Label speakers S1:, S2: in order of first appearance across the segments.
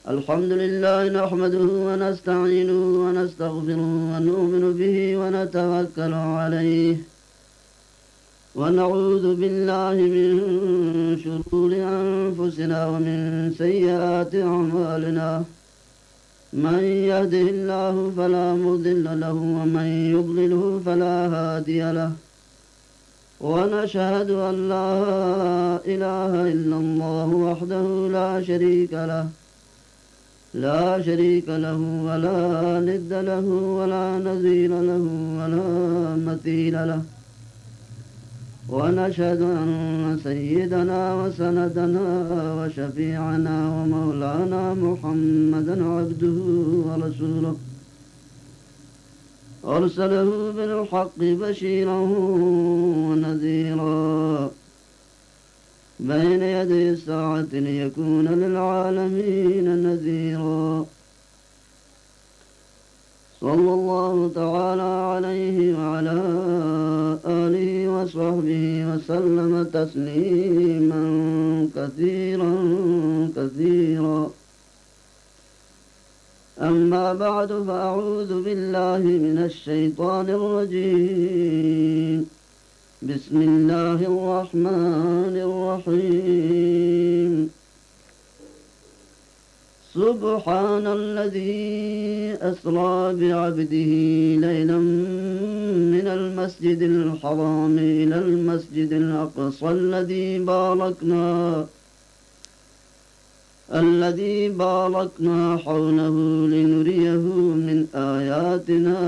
S1: الحمد لله نحمده ونستعينه ونستغفره ونؤمن به ونتوكل عليه ونعوذ بالله من شرور أنفسنا ومن سيئات أعمالنا من يهده الله فلا مضل له ومن يضلله فلا هادي له ونشهد أن لا إله إلا الله وحده لا شريك له ولا ند له ولا نظير له ولا مثيل له ونشهد أن سيدنا وسندنا وشفيعنا ومولانا محمدا عبده ورسوله أرسله بالحق بشيرا ونذيرا بين يدي الساعة ليكون للعالمين نذيرا صلى الله تعالى عليه وعلى آله وصحبه وسلم تسليما كثيرا كثيرا أما بعد فأعوذ بالله من الشيطان الرجيم بسم الله الرحمن الرحيم سبحان الذي أسرى بعبده ليلا من المسجد الحرام إلى المسجد الأقصى الذي باركنا حوله لنريه من آياتنا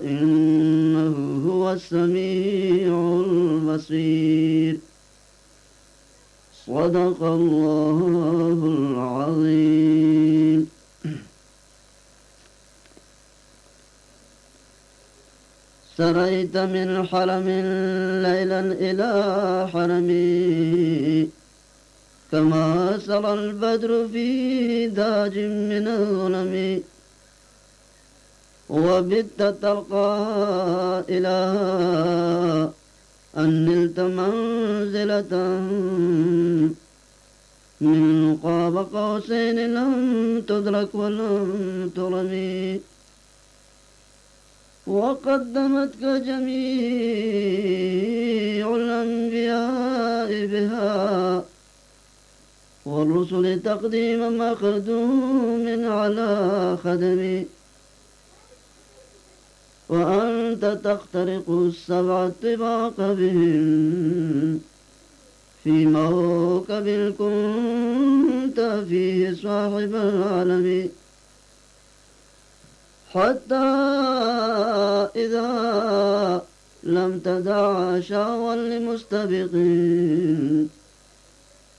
S1: إنه هو السميع البصير صدق الله العظيم. سريت من حرم ليلا إلى حرمي كما سرى البدر في داج من الظلم وبت ترقى إلى أن نلت منزلة من قاب قوسين لم تدرك ولم ترمي وقدمتك جميع الأنبياء بها والرسل تقديم مخدوم على خدمي وأنت تخترق السبع الطباق بهم في موكب كنت فيه صاحب العالم حتى إذا لم تدع شاوا لمستبقين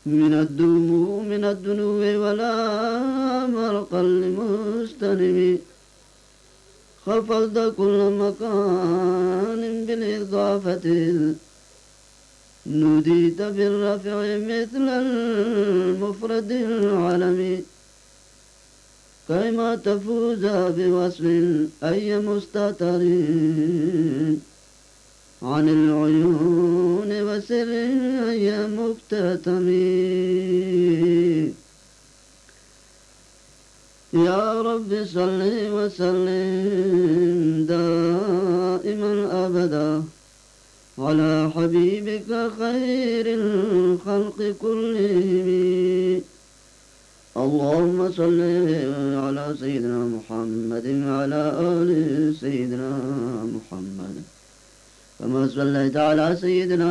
S1: من الدنو ولا مرقا لمستلم خفضت كل مكان بالإضافة نوديت بالرفع مثل المفرد العالمي كيما تفوز بوصل أي مستتر عن العيون وسر أي مكتتم يا رب صل وسلم دائما أبدا على حبيبك خير الخلق كلهم اللهم صل على سيدنا محمد وعلى آل سيدنا محمد كما صليت على سيدنا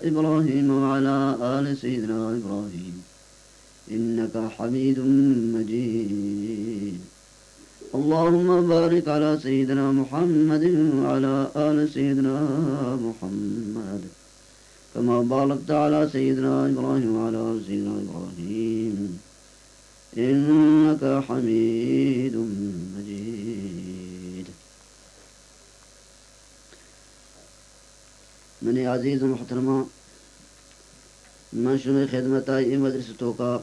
S1: إبراهيم وعلى آل سيدنا إبراهيم إنك حميد مجيد اللهم بارك على سيدنا محمد وعلى آل سيدنا محمد كما باركت على سيدنا إبراهيم وعلى آل سيدنا إبراهيم إنك حميد مجيد. من عزیز و محترمہ منشور خدمت آئی مدرسوں کا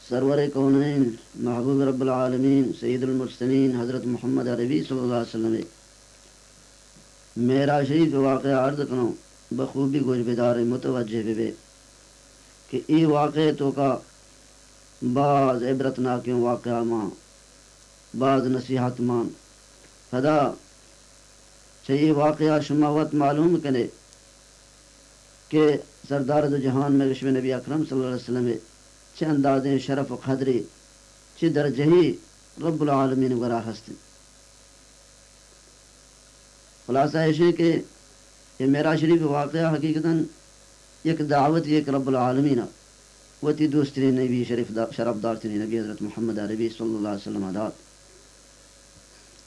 S1: سرور کونین محبوب رب العالمین سید المرسلین حضرت محمد عربی صلی اللہ علیہ وسلم میرا شریف واقعہ عرض کروں بخوبی گوش بیدار متوجہ بے کہ ای واقع تو کا بعض عبرتناکیوں واقعہ ماں بعض نصیحت مان فدا چاہیے واقعہ شماوت معلوم کرے کہ سردار دو جہان میں رشم نبی اکرم صلی اللہ علیہ وسلم چھ اندازیں شرف و قدری چھ درجہ ہی رب العالمین ورا ہستے. خلاصہ ہے کہ یہ میرا شریف واقعہ حقیقتاً ایک دعوت ایک رب العالمین وتی دوسری نبی شرف دار تھی نبی حضرت محمد عربی صلی اللہ علیہ وسلم داد.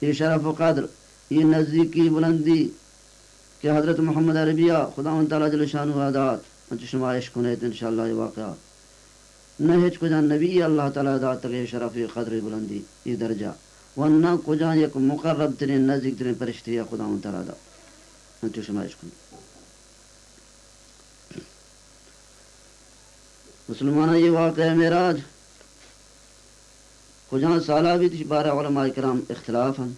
S1: یہ شرف و قدر یہ نزدیکی بلندی کہ حضرت محمد عربیہ خدا تعالیٰ جل شانہ عادات شمائش کنیت انشاءاللہ یہ واقعہ نہ ہچ کو جان نبی اللہ تعالیٰ عادات تک شرف قدر بلندی یہ درجہ ورنہ کو جان ایک مقرب ترین نزدیک ترین فرشتے یا خدا تعالیٰ عادات شمائش کنیت. مسلمانہ یہ واقعہ معراج کو جہاں سالہ بھی تھی بارہ علماء کرام اختلاف ہیں.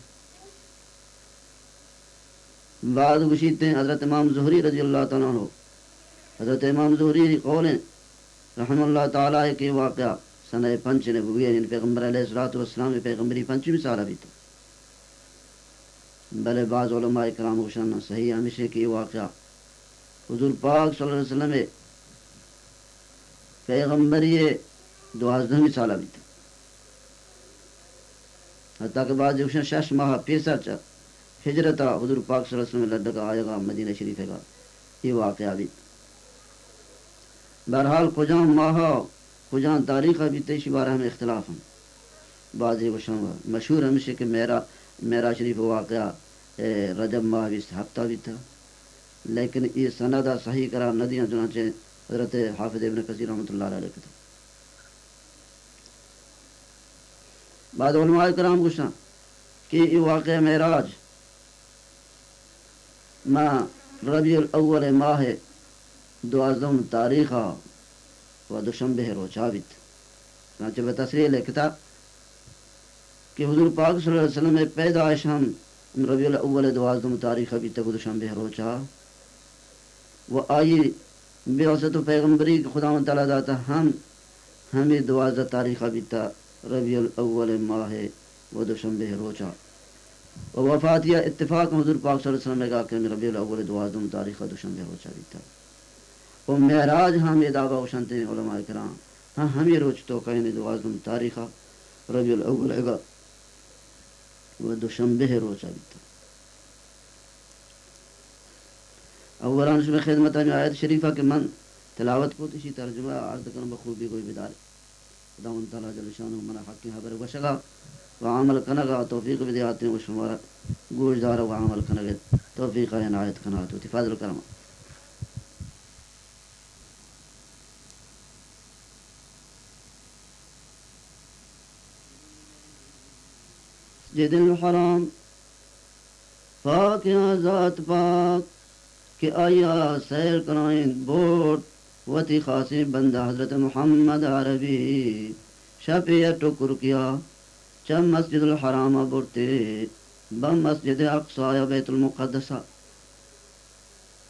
S1: بعض گشیدتے ہیں حضرت امام زہری رضی اللہ تعالیٰ عنہ حضرت امام زہری قولیں رحمہ اللہ تعالیٰ کہ واقعہ سنہ پنچ نے بگویا یعنی پیغمبر علیہ الصلوۃ والسلام پیغمبری پنچمی سالہ بھی تھا. بلے بعض علماء کرام گشانہ صحیح ہمیشہ کہ واقعہ حضور پاک صلی اللہ علیہ وسلم پیغمبری 12ویں سالہ بھی تھا. حتیٰ کہ بعض گشان 6 ماہ پیسہ چا ہجرت حضور پاک صلی اللہ علیہ وسلم لڑکا آئے گا مدینہ شریف ہے گا یہ واقعہ بھی. بہرحال کجاں ماہ کجاں تاریخ بھی تیشی بارہ میں اختلاف ہیں. بعض مشہور ہمیشہ کہ میرا شریف واقعہ رجب ماہ بھی ہفتہ بھی تھا لیکن یہ سندہ صحیح قرار نہ دیا چنانچہ حضرت حافظ ابن کثیر رحمۃ اللہ علیہ کا تھا. بعض علماء کرام گشاں کہ یہ واقعہ معراج ماہ ربیع الاول ماہ 12 تاریخ و دوشنبہ روز عابد چنانچہ بتصریح لکھتا کہ حضور پاک صلی اللہ علیہ وسلم پیدائش ہم ربیع الاول 12 تاریخ ابھی تک دوشنبہ روز وہ آئی بیعت و پیغمبری خدا تعالیٰ داتا ہمیں 12 تاریخ ابھی تک ربیع الاول ماہ و دوشنبہ روز و وفات یا اتفاق حضور پاک صلی اللہ علیہ وسلم نے کہا کہ ربیع الاول 12 تاریخ دوشنبہ روز بھی تھا. اور معراج ہم یہ دعویٰ وشانتے علماء کرام ہم یہ روز تو کہیں 12 تاریخ ربیع الاول و دوشنبہ روز بھی تھا. اولان میں خدمت میں آیت شریفہ کے من تلاوت کو تشی ترجمہ عرض کرن بخوبی کوئی بدار خدا تعالیٰ جل شانہ منا حق کی خبر وشگا وعمل کنگا توفیق بدیاتے و شمارا گوش دارا وعمل کنگا توفیق عنایت کنات و تفاضل کرم. مسجد الحرام پاک ذات پاک کہ آیا سیر کرائیں بورٹ وتی خاصی بندہ حضرت محمد عربی شفیع ٹکر کیا چم مسجد الحرام بورتے بم مسجد اقصا یا بیت المقدسہ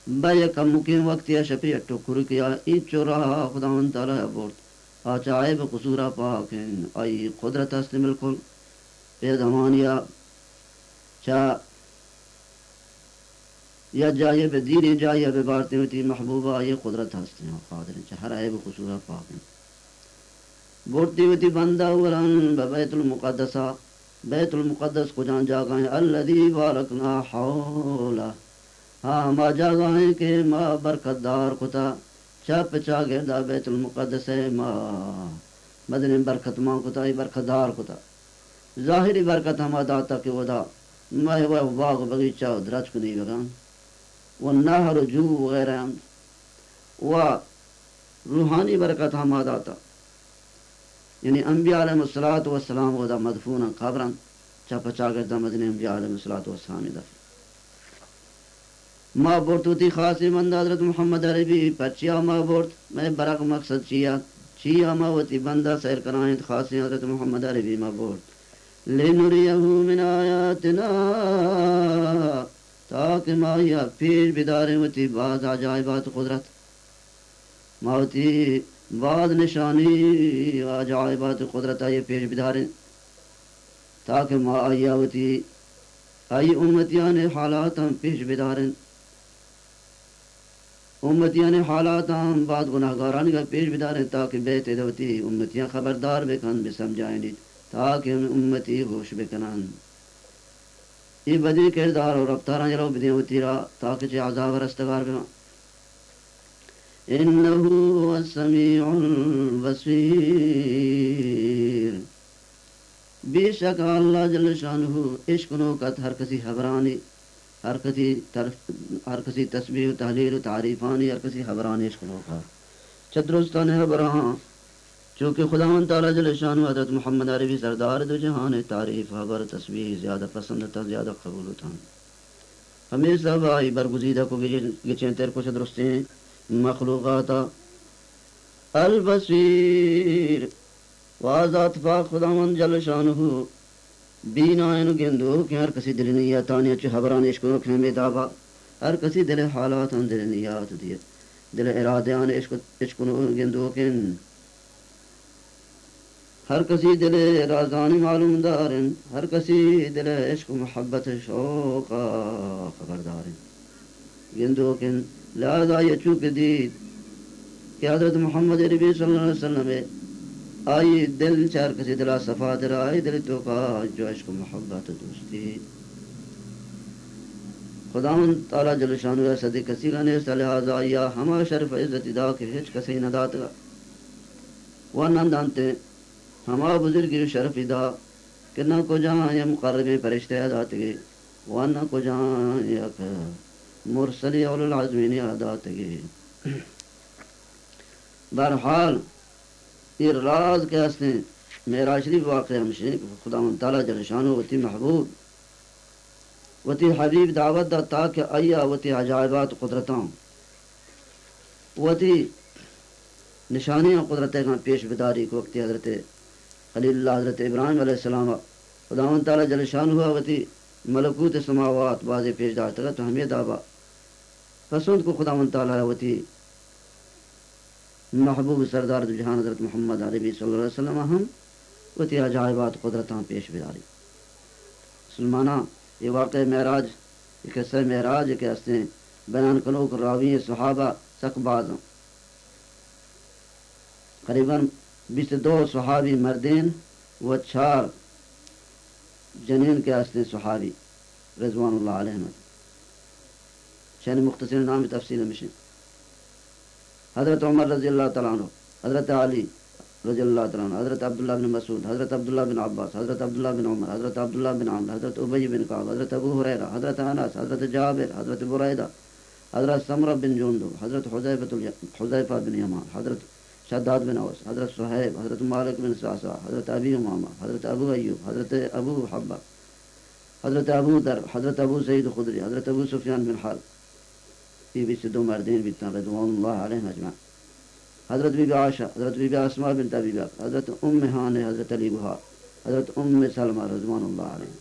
S1: بے کم مقیم وقت یا شفیع ٹکر کیا ای چورا خدا تعالی بورت آچائے بقصورہ پاک آئی قدرت است بالکل پہ دمانیہ چا یا جائے بے دین جائے بے بارتے ہوتی محبوبہ یہ قدرت ہستے ہیں قادر ہیں چہر آئے بقصورہ پاک ہیں بورتی ہوتی بندہ وران بیت المقدسہ بیت المقدس کو جان جاگائیں الذی بارکنا حولہ ہاں ما جاگائیں کہ ما برکت دار کتا چپ چا گردہ بیت المقدس ہے ما مدن برکت ماں کتا یہ برکت دار کتا ظاہری برکت ہما داتا کہ وہ دا میں وہ باغ بغیچہ درج کو نہیں بگان والنہر جو وغیرہ و روحانی برکت ہما داتا یعنی انبیاء علیہ السلام و دا مدفونا قبران چپا چاگردہ مدنی انبیاء علیہ السلام دفع ما بورتوتی خاصی مند حضرت محمد عربی پچیا ما بورت میں برق مقصد چیا ما وتی بندہ سیر کرائیں خاصی حضرت محمد عربی ما بورت لنریہو من آیاتنا تاکہ مایا پیش بدارے وتی بعض عجائبات قدرت ماوتی بعد نشانی عجائبات قدرت یہ پیش بداریں تاکہ ما آیاوتی آئی امتیان حالات ہم پیش بداریں امتیان حالات ہم بعد گناہگاران کا پیش بداریں تاکہ بیت دوتی امتیاں خبردار بکن بسمجھائیں تاکہ امتی ہوش بکنن یہ بدی کردار اور رفتاراں جلو بدیں ہوتی را تاکہ چے عذاب رستگار بنا انہو هو السمیع البصیر بے شک اللہ جل شانہ عشق نوکت ہر کسی خبرانی ہر کسی تسبیح و تحلیل و تعریفانی ہر کسی خبرانی عشق نوکت چدرستان خبران چونکہ خداوند تعالی جل شانہ حضرت محمد عربی سردار دو جہان تعریف خبر تسبیح زیادہ پسند تھا زیادہ قبول تھا ہمیشہ بھائی برگزیدہ کو گچیں تیر کو چدرستیں مخلوقات البصیر واضح پاک خداوند جل شانہ بینائن گندو کہ ہر کسی دل نیاتانی اچھے خبران عشق و خیمے دابا ہر کسی دل حالات ہم دل نیات دیے دل ارادیان عشق و گندو کہ ہر کسی دل رازانی معلوم دارن ہر کسی دل عشق و محبت شوق خبردارن گندو کہ لہذا یہ چوک دید کہ حضرت محمد عربی صلی اللہ علیہ وسلم آئی دل چار کسی دلا صفا در آئی دل تو کا جو عشق و محبت دوستی خداوند تعالی جل شانہ صدی کسی کا نیست لہذا یا ہما شرف عزت دا کہ ہچ کسی ندات گا ونن دانتے ہما بزرگی شرف دا کہ نہ کو جہاں یا مقرب پرشتے عادات گے ونہ کو جہاں یا مرسلی اول العظمین عادات گے بہرحال یہ راز کے ہستے معراج شریف واقع ہمشہ خداوند تعالی جل شانہ وتی محبوب وتی حبیب دعوت دا تاکہ آیا وتی عجائبات قدرتاں وتی نشانیاں قدرتیں کا پیش بداری کو وقتی حضرت خلیل اللہ حضرت ابراہیم علیہ السلام خداوند تعالی جل شانہ وتی ملکوت سماوات باز پیش دارتا تو ہمیں دعویٰ پسند کو خداوند تعالی وتی محبوب سردار جہان حضرت محمد عربی صلی اللہ علیہ وسلم ہم وتی عجائبات قدرتاں پیش بداری مسلمانہ یہ واقع معراج یہ قصہ معراج کے ہستے بیان کنوک راوی صحابہ سک بعض قریباً 22 صحابی مردین و 4 جنین کے ہستے صحابی رضوان اللہ علیہ شان مختصر نام تفصیل مشن حضرت عمر رضی اللہ تعالیٰ عنہ حضرت علی رضی اللہ تعالیٰ عنہ حضرت عبداللہ بن مسعود حضرت عبداللہ بن عباس حضرت عبداللہ بن عمر حضرت عبداللہ بن عمر حضرت ابی بن کعب حضرت ابو ہریرہ حضرت انس حضرت جابر حضرت بریدہ حضرت سمرہ بن جندب حضرت حذیفہ بن یمان حضرت شداد بن اوس حضرت صہیب حضرت مالک بن سعصع حضرت ابی امامہ حضرت ابو ایوب حضرت ابو حبہ حضرت ابو در حضرت ابو سعید خدری حضرت ابو سفیان بن حرب یہ بھی سے 2 مردین بھی تھا رضوان اللہ علیہ اجمعین حضرت بی بی عائشہ حضرت بی بی اسماء بنت ابی بکر حضرت ام ہانہ حضرت علی بہار حضرت ام سلمہ رضوان اللہ علیہ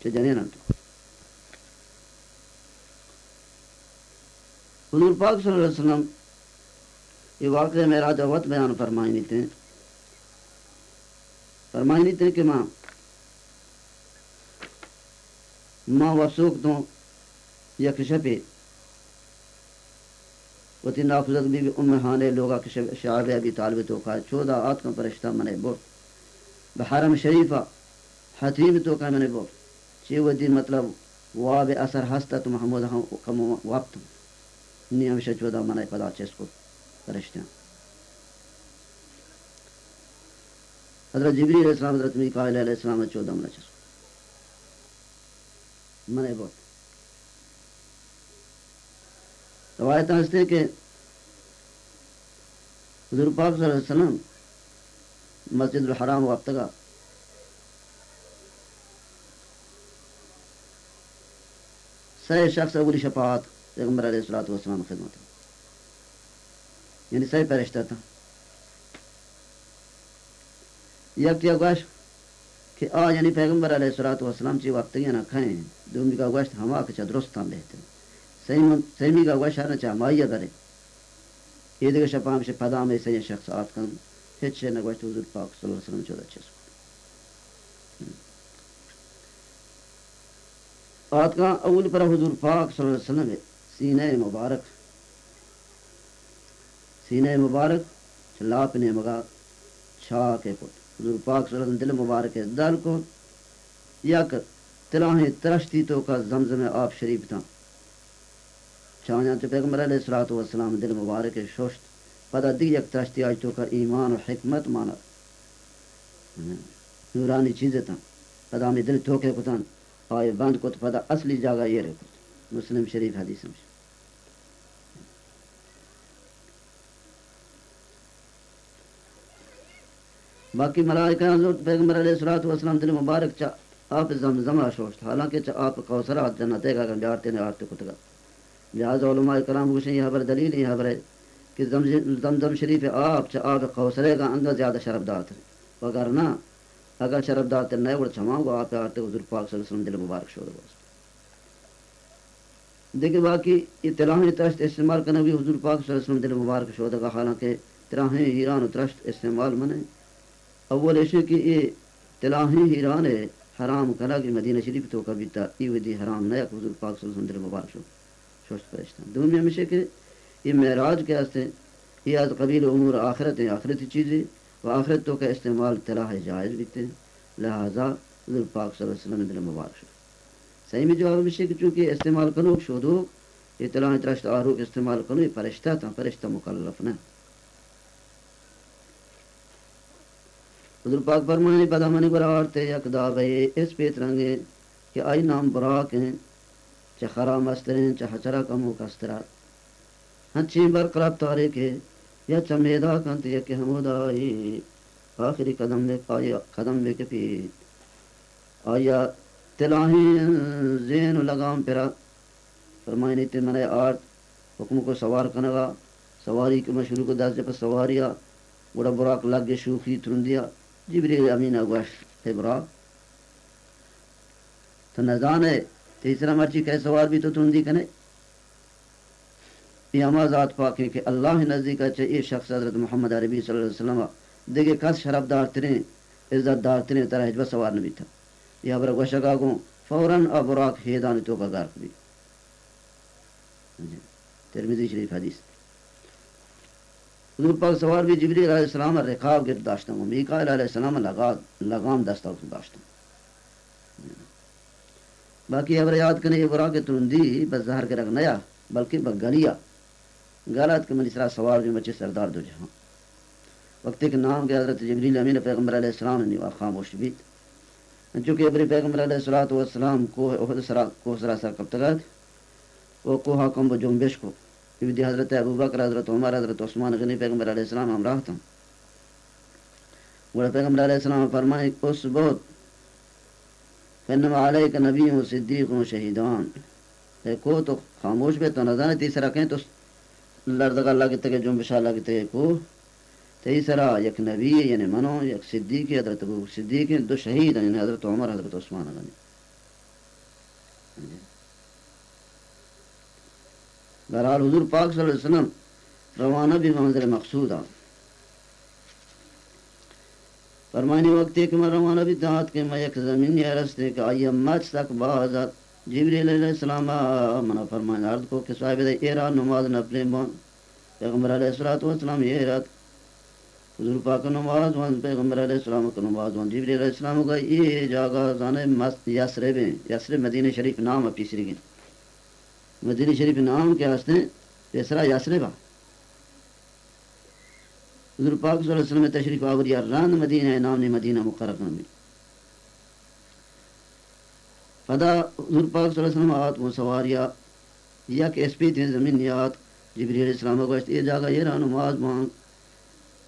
S1: چھ جنین تو حضور پاک صلی اللہ علیہ وسلم یہ واقعہ معراج وقت بیان فرمائنی تھے کہ ماں وسوک تو یک شپے وتی نافذت بی بی ام ہانے لوگا کہ شعب ابی طالب تو کا 14 آت کا فرشتہ منے بور بحرم شریفہ حتیم تو کا منے بور چی ودی مطلب واب اثر ہستا تو محمود کم وقت نی ہمیشہ 14 منے پدا چس کو فرشتہ حضرت جبریل علیہ السلام حضرت میکائیل علیہ السلام 14 منے چس منے بور روایت ہستے کہ حضور پاک صلی اللہ علیہ وسلم مسجد الحرام وقت کا صحیح شخص اولی شفاعت پیغمبر علیہ الصلوۃ والسلام خدمت یعنی صحیح فرشتہ تھا یک گوشت کہ یعنی پیغمبر علیہ الصلوۃ والسلام چی وقت نہ کھائیں دومی کا گوشت ہما کے درست تھا بہتر صحیح کا گوشت نہ چاہ مائیہ کرے یہ دیکھ شپام سے پدا میں سے شخص آت کن ہچ سے نگوشت حضور پاک صلی اللہ علیہ وسلم 14 آت کا اول پر حضور پاک صلی اللہ علیہ وسلم سینہ مبارک چلاپ نے مگا چھا کے پت حضور پاک صلی اللہ علیہ وسلم دل مبارک دل کو یک تلاہیں ترشتی تو کا زمزم آپ شریف تھا چھانا تو پیغمبر علیہ الصلوۃ والسلام دل مبارک شوشت پدا دی یک ترشتی آج تو کا ایمان و حکمت مانا نورانی چیزیں تھا پدا میں دل ٹھوکے کتان آئے بند کو تو پدا اصلی جگہ یہ رکھو مسلم شریف حدیث میں باقی ملائکہ حضرت پیغمبر علیہ الصلوۃ والسلام دل مبارک چا آپ زمزم شوشت حالانکہ چا آپ کوثرات جنتے کا جارتے نے آرتے کتگا لہذا علماء کرام گوشیں یہ خبر دلیل یہ خبر ہے کہ زمزم شریف آپ چا آپ کوثرے کا اندر زیادہ شرفدار تھے وگرنہ اگر شرفدار تھے نئے وڑ چھماؤں گا آپ آرتے حضور پاک صلی اللہ علیہ وسلم دل مبارک شو دے دیکھیں باقی یہ تلاہیں ترشت استعمال کرنا بھی حضور پاک صلی اللہ علیہ وسلم دل مبارک شو دے گا حالانکہ تلاہیں ہیران و ترشت استعمال منے اول ایسے کہ یہ تلاہیں ہیران ہے حرام کلا کہ مدینہ شریف تو کبھی تا ایودی حرام نیا کہ حضور پاک صلی اللہ علیہ وسلم دل مبارک شو شوشت پرشتان دون میں ہمیشہ کہ یہ معراج کے واسطے یہ از قبیل امور آخرت ہیں آخرتی چیزیں و آخرت تو کا استعمال تلاہ جائز بیتے ہیں لہذا حضور پاک صلی اللہ علیہ وسلم دل مبارک شو صحیح میں جواب ہمیشہ کہ چونکہ استعمال کنو شودو یہ تلاہ ترشت آروک استعمال کنو یہ پرشتہ تھا پرشتہ مکلف نہ حضور پاک فرمائے پدا منی برارتے یک دا بھئی اس پیت رنگے کہ آئی نام براک ہیں چا خرا مسترین چا حچرہ کمو کسترہ ہنچیں برقراب تاریخ ہے یا چمیدہ کنت یک حمود آئی آخری قدم بے کپی آیا تلاہیں زین لگام پرا فرمائے نیتے منہ آرت حکم کو سوار کنگا سواری کے مشروع کو دس جب سواریا بڑا براک لگ گے شوخی ترندیا جبریل امین اگوش ہے براک تو نزان ہے تیسرا مرچی کہ سوار بھی تو ترندی کنے یہ ہما ذات پاک ہے کہ اللہ نزدیک اچھے یہ شخص حضرت محمد عربی صلی اللہ علیہ وسلم دیکھے کس شرف دار ترین عزت دار ترین طرح حجبہ سوار نبی تھا یہ حبر گوشگا گوں فوراً براک ہیدانی تو کا گارک بھی ترمذی شریف حدیث حضور پاک سوار بھی جبریل علیہ السلام رکاب گرد داشتا ہوں میکائیل علیہ السلام لگام دستا ہوں داشتا ہوں باقی حبر یاد کرنے یہ براک ترندی بس ظاہر کے رکھ نیا بلکہ بگلیا غلط کے منسرا سوار جو بچے سردار دو جہاں وقت کے نام کے حضرت جبریل امین پیغمبر علیہ السلام نے خاموش بھی چونکہ ابری پیغمبر علیہ الصلوۃ والسلام کو احد سرا کو سراسر کب تک وہ کوہا کم و جنبش کو دی حضرت ابو بکر حضرت عمر حضرت عثمان غنی پیغمبر علیہ السلام ہمراہ تھا وہ پیغمبر علیہ السلام فرمائے اس بہت فنما علیک نبی و صدیق و شہیدان کو تو خاموش بے تو نظر تیسرا کہیں تو لردگا لگتے کہ جنبشا لگتے کو تیسرا یک نبی یعنی منو یک صدیق حضرت ابو صدیق دو شہید یعنی حضرت عمر حضرت عثمان غنی بہرحال حضور پاک صلی اللہ علیہ وسلم روانہ بھی منزل مقصود آ فرمانی وقت ایک میں روانہ بھی دہات کے میں یک زمینی رستے کہ آئی مچ تک بازت جبریل علیہ السلام منع فرمائے عرض کو کہ صاحب دے ایرا نماز نفلے بان پیغمبر علیہ الصلوۃ والسلام یہ رات حضور پاک نماز وان پیغمبر علیہ السلام کو نماز وان جبریل علیہ السلام کا یہ جگہ زانے مست یسرب یسرب مدینہ شریف نام پیسری گئے مدینہ شریف نام کے واسطے تیسرا یسرب حضور پاک صلی اللہ علیہ وسلم تشریف آوری ران مدینہ نام نے مدینہ مقرر میں فدا حضور پاک صلی اللہ علیہ وسلم آت وہ سواریا یا کہ اس پہ زمین یات جبریل علیہ السلام کو یہ جگہ یہ رہا نماز وہاں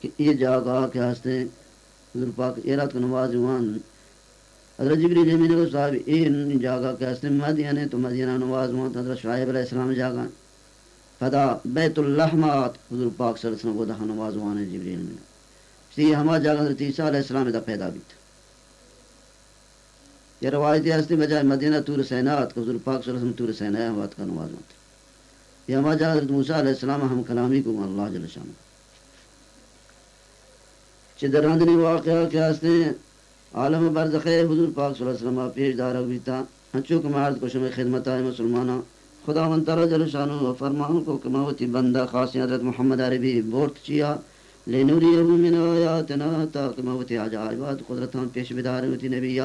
S1: کہ یہ جگہ کے واسطے حضور پاک یہ رات کو نماز وہاں حضرت جبریل امین کو صاحب این جگہ کے واسطے مدینہ تو مدینہ نماز وہاں حضرت شعیب علیہ السلام جگہ فدا بیت اللحمات حضور پاک صلی اللہ علیہ وسلم کو دہا نماز وہاں ہے جبریل امین اس لیے ہمارا جگہ حضرت عیسیٰ علیہ السلام دا پیدا بھی تھا یہ روایتی ہستی بجائے مدینہ طور سینات کو حضور پاک صلی اللہ علیہ وسلم طور سینات کا نماز وہاں تھا یہ ہما جا حضرت موسیٰ علیہ السلام ہم کلامی کو اللہ جل شانہ چدراندنی واقعہ کیا اس نے عالم برزخ حضور پاک صلی اللہ علیہ وسلم پیش دار بیتا ہنچو کمارد کو شمع خدمت آئے مسلمانہ خدا من تعالی جل شانہ فرمان کو کماوتی بندہ خاصی حضرت محمد عربی بورت چیا لنوریہ من آیاتنا تا کماوتی عجائبات قدرتان پیش بدار ہوتی نبیہ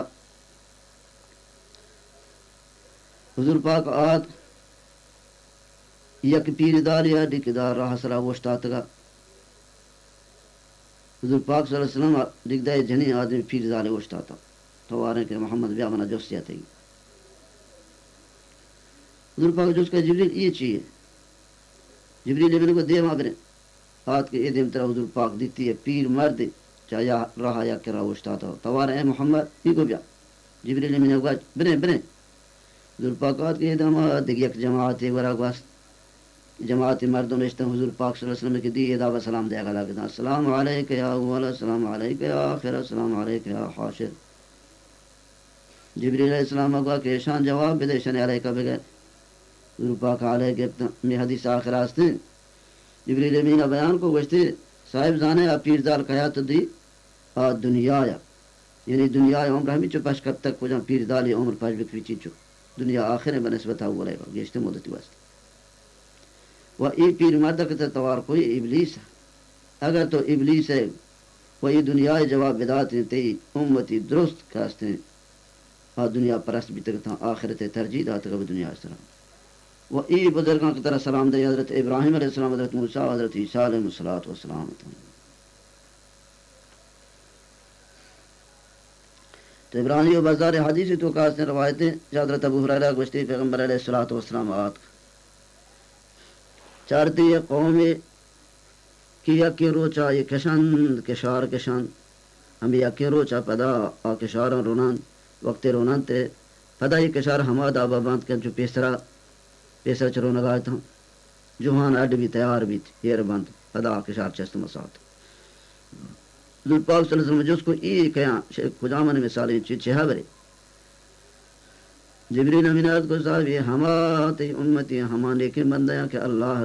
S1: حضور پاک آت یک پیر دار یا ڈکدار راہ سرا وشتاتگا حضور پاک صلی اللہ علیہ وسلم ڈکدائی جنی آدمی پیر دار وشتاتا تو آ رہے کہ محمد بیا منا جوسیا تھی حضور پاک جو اس کا جبریل یہ چیئے جبریل ابن کو دے مابرے آت کے ایدیم طرح حضور پاک دیتی ہے پیر مرد چاہے یا راہ یا کرا وشتاتا تو آ رہے ہیں محمد یہ کو بیا جبریل ابن کو بنے حضور پاک آت کے ایدام دیکھ یک جماعت ایک ورہ گواست جماعت مردوں نے اشتہ حضور پاک صلی اللہ علیہ وسلم کی دی ادا و سلام دیا گلا کہ السلام علیکہ یا اول السلام علیکہ یا آخر السلام علیکہ یا حاشر جبریل علیہ السلام اگوا کہ شان جواب بدے شن علیکہ بگئے حضور پاک علیہ کے میں حدیث آخر آستے جبریل امین بیان کو گوشتے صاحب زانے آپ پیردار قیات دی دنیا یا یعنی دنیا عمر ہمیں چو پاش کب تک کو جہاں پیردالی عمر پاش بکوی چی چو دنیا آخر بنسبت ہوا لے گا گیشتے مدتی واسطے و ای پیر مرد کے توار کوئی ابلیس ہے اگر تو ابلیس ہے وہ ای دنیا جواب بداتے تی امتی درست کاستے ہیں اور دنیا پرست بھی تک تھا آخرت ترجیح داتا گا دنیا اس طرح و ای بزرگاں کی طرح سلام دے حضرت ابراہیم علیہ السلام حضرت موسیٰ حضرت عیسیٰ علیہ السلام تو ابراہیم و بازار حدیثی تو کاستے روایتیں حضرت ابو ہریرہ گوشتی پیغمبر علیہ السلام آت چارتی ہے قومی کی یکی روچا یہ کشند کشار کشند ہم یکی روچا پدا آ کشارا رونان وقت رونان تے پدا یہ کشار ہماد آبا باند کر جو پیسرا چرو نگاہ تھا جوہان اڈ بھی تیار بھی تھی یہ بند پدا آ کشار چست مسات حضور پاک صلی اللہ علیہ وسلم جو اس کو ای کیا خدا من مثالیں چھہا برے جبریل امین آیت کو صاحب یہ ہماتی امتی ہما لیکن بندیاں کہ اللہ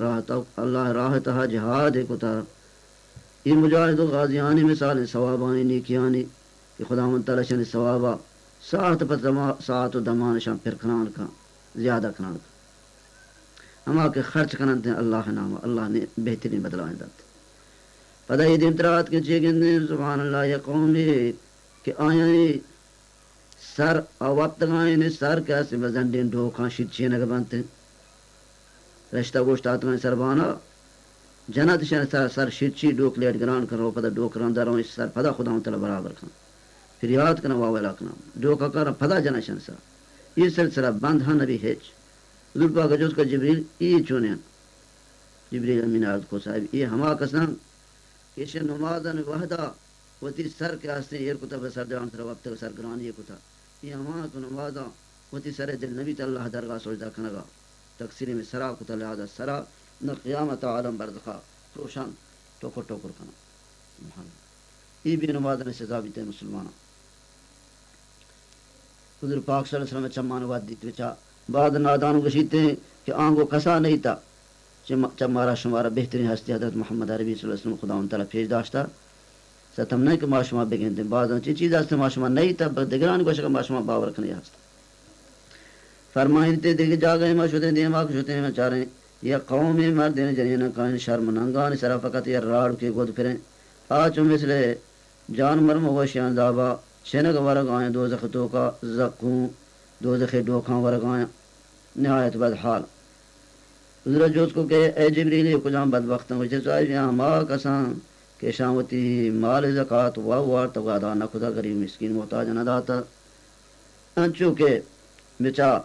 S1: راہتہ جہاد کو تا یہ مجاہد و غازیانی مثال ثوابانی نیکیانی کہ خدا منتعالی شن ثوابا ساعت پر ساعت و دمان شان پھر کھنان کا زیادہ کھنان کا ہما کے خرچ کنن تھے اللہ نام اللہ نے بہترین بدلہ دات پتہ یہ دن ترات کے چیگن سبحان اللہ یہ قومی کہ آیاں سر وقت گائیں نے سر کیسے بزنڈین ڈھوکاں شیچے نگا بنتے رشتہ گوشت آتا گائیں سر بانا جنت شن سر شیچی ڈوک لیٹ گران کرو پتہ ڈوک راندہ رہو اس سر پتہ خدا مطلع برابر کھاں پھر یاد کرنا واویلا کنا ڈوکا کرنا پتہ جنا شن سر یہ سلسلہ بند ہاں نبی ہیچ حضور پاک جو اس کا جبریل یہ چونین جبریل امین آیت کو صاحب یہ ہما قسم کہ نمازن وحدہ وتی سر کے آستے یہ کتا بسر جان سر وقت سر گران یہ کتا یہ ہما کو نمازا وتی سر دل نبی تا اللہ درگاہ سوچدہ کنگا تقسیر میں سرا کتا لہذا سرا نہ قیامت عالم بردخا روشان ٹوکر ٹوکر کنا یہ بھی نمازن سے ثابت ہے مسلمانہ حضور پاک صلی اللہ علیہ وسلم چمان واد دیت وچا بعد نادانوں گشیتے ہیں کہ آنگو کسا نہیں تا چمارا شمارا بہترین ہستی حضرت محمد عربی صلی اللہ علیہ وسلم خدا ان تعالیٰ پیش داشتا ستم نہیں کہ معاشمہ بگنتے بعضاں چی چیز ہستے معاشمہ نہیں تا دگران کو شکا معاشمہ باور رکھنے ہستا فرمائیں تے دیکھ جا گئے ما شدیں دیماغ شدیں ما چاریں یا قومی مردین جنین کائن شرم ننگان سرا فقط یا راڑ کے گود پھریں آچو مثل جانور موشیان دابا شنگ ورگ آئیں دوزخ توکا زقوں دوزخ ڈوکاں ورگ آئیں نہایت بدحال حضرت جو اس کو کہ اے جبریل کجام بدبختوں وجہ صاحب یہاں ما کسان کہ شامتی مال زکاة وار تقادا نہ خدا غریب مسکین محتاج نہ داتا انچو کہ بچا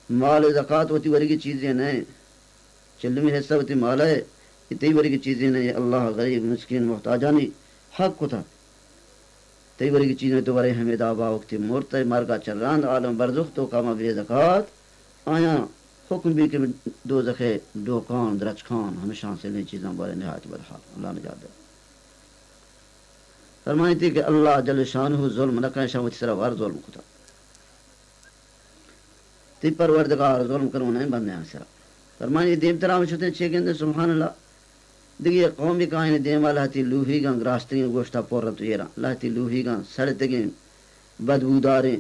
S1: مال زکاة ہوتی وری کی چیزیں نہیں چلمی حصہ ہوتی مال ہے تی وری کی چیزیں نہیں اللہ غریب مسکین محتاجانی حق کو تھا تی وری کی چیزیں تو ورے حمید آبا وقتی مرتے مرگا چراند عالم برزخ تو کاما بے زکاة آیا حکم بھی کہ دو زخے ڈوکان درچکان ہمیشہ سے لیں چیزاں بارے نہایت بدحال اللہ نجات دے فرمائی تھی کہ اللہ جل شانہ ظلم نہ کہیں شامت سرا وار ظلم کو تھا تی پروردگار ظلم کرو نہیں بندے آسرا فرمانی دیم ترام شتے چھے گندے سبحان اللہ دیگه قومی کائن دیما لہتی لوہی گان گراستگین گوشتا پورت ویرا لہتی لوہی گان سڑتگین بدبوداریں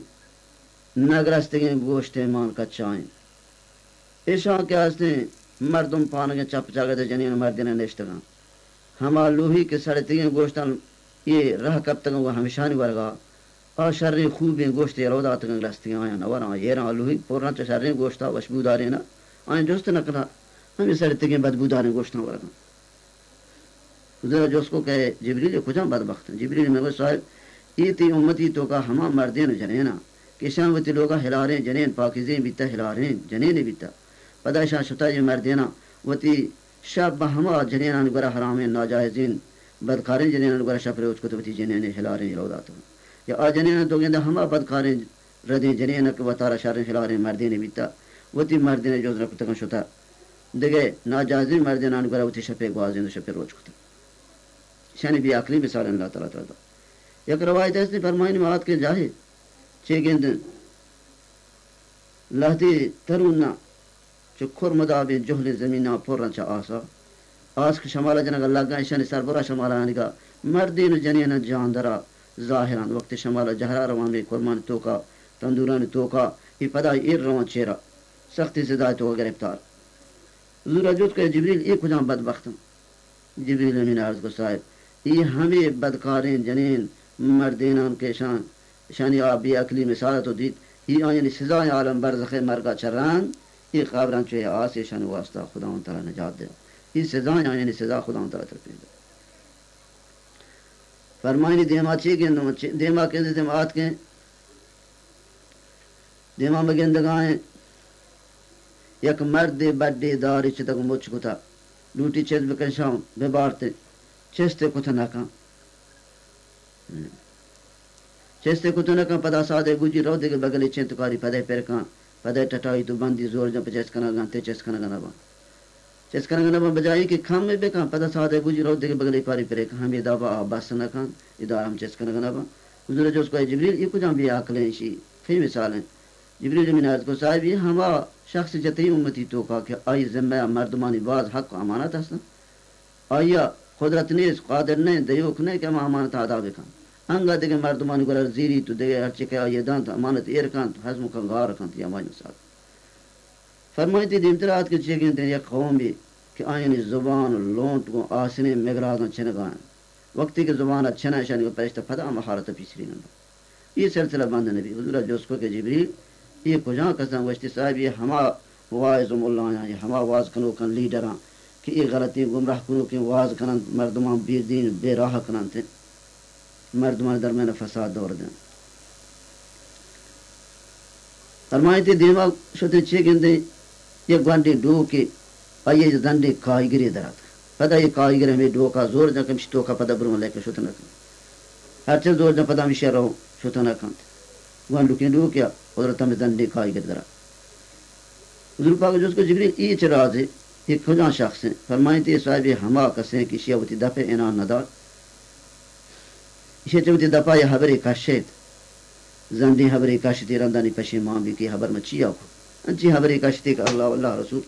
S1: نگرستگین گوشتے مان کچائیں ایشاں کے آستے مردم پانگیں چپ چاگتے جنین مردین نشتگان ہما لوہی کے سڑتگین گوشتا یہ رہ کب تک وہ ہمیشانی ورگا اور شرین خوبیں گوشتے رودا تک گرستگین آئین ورہاں یہ رہا لوہی پورنا چا شرین گوشتا وشبوداریں نا آئین جوست نکلا ہمیں سڑتگین بدبوداریں گوشتا ورگا جو اس کو کہے جبریل کجاں بدبخت ہیں جبریل میں صاحب یہ تی امتی تو کا ہما مردین جنینا کہ شان وتی لوگا ہلاریں جنین پاکیزیں بیتا ہلاریں جنین بیتا پدا شان شتا یہ مردینا وتی شب ہما جنینان گرا حرامیں ناجائزین بدکاریں جنینان گرا شپرے اس کو تو وتی جنین ہلاریں رودا تو یا آ جنین تو گندا ہما بدکاریں ردیں جنین کے وتارا شاریں ہلاریں مردین بیتا وتی مردین جو رکھ تک شتا دگے ناجائزین مردینان گرا وتی شپے گوازیں شپے روز کو شانی بھی عقلی مثال اللہ تعالیٰ تعالیٰ یک روایت ایسی فرمائن میں آت کے جاہے چھے گند لہتی ترونا چو کھرمدا بھی جہل زمینہ پورن چا آسا آس کے شمالہ جنگ اللہ گا شانی سربرا شمالہ آنگا مردین جنین جاندرا ظاہران وقت شمالہ جہرا روان میں کرمان توکا تندوران توکا یہ پدا ایر روان چیرا سختی سے دائے تو گرفتار حضور عجوز کہ جبریل ایک کجاں بدبختم جبریل امین عرض کو صاحب یہ ہمیں بدکاریں جنین مردینان کے شانی آبی اکلی مثالت و دیت یہ آئین سزائیں عالم برزخ مرگا چران یہ خابران چوئے آسی شان واسطہ خدا ان تعالیٰ نجات دے یہ سزائیں آئین سزا خدا ان تعالیٰ ترپید دے فرمائنی دیما چی گندو دیما کندے دیمات کے دیما مگندگائیں یک مرد بڑی داری چتک مچ کتا لوٹی چیز بکنشاؤں بے بارتے چیستے کتا نکا چیستے کتا نکا پدا سادے گوجی رو دے بگلی چینتکاری پدے پرکان پدے ٹٹائی تو بندی زور جب چیس کنا گانتے چیس کنا گنا با چیس کنا گنا با بجائی کہ کھام میں بکان پدا سادے گوجی رو دے بگلی پاری پرکان ہمیں دابا آباس نکان ادار ہم چیس کنا گنا با حضور جو اس کو جبریل یہ کجاں بھی آکلیں شی فی مثال ہیں جبریل من عرض کو صاحب یہ ہما شخص جتی امتی تو کا کہ آئی ذمہ مردمانی باز حق امانت ہستن آیا قدرت نیز قادر نہیں دیوک نہیں کہ امانت ادا بکن انگا دیگه مردمان گرر زیری تو دیگه هرچی که آیدان امانت ایر کند حزم کن غار کند یا مای مثال فرمایتی دیمترات که چه گنده یک قومی که آین زبان و لونت و آسنی مگرادن چنگان وقتی که زبان چنشانی و پرشت پدا مهارت پیسری نند یہ سلسلہ بند نبی حضور جو کو کہ جبریل یہ کجا قسم وشتی صاحب یہ ہما واعظ مولانا یہ ہما واعظ کنو کن لیڈراں کہ یہ غلطی گمراہ کنو کہ واعظ کنن مردمان بے دین بے راہ کنن تے مردمان درمیان فساد دور دیں فرمایتی دیما شتے چھ گندے یہ گوانڈی ڈو کے آئیے دندے کائی گری درات پدا یہ کائی گری ہمیں ڈو کا زور جا کمشتو کا پدا برون لے کے شتے نکن ہر چیز زور جا پدا مشہ رہو شتے نکن گوانڈو کی ڈو کیا حضرت ہمیں دندے کائی گری درات حضور پاک جو اس کو جبریل یہ چراز ہے یہ کھجاں شخص ہیں فرمایتی صاحب ہما کسیں کی شیعوتی دفع انان ندار اسے چوتی دفعہ یہ حبری کشید زندی حبری کشتی رندانی پشیمان بھی کی حبر میں چیا کو انچی حبری کشتی کا اللہ واللہ رسول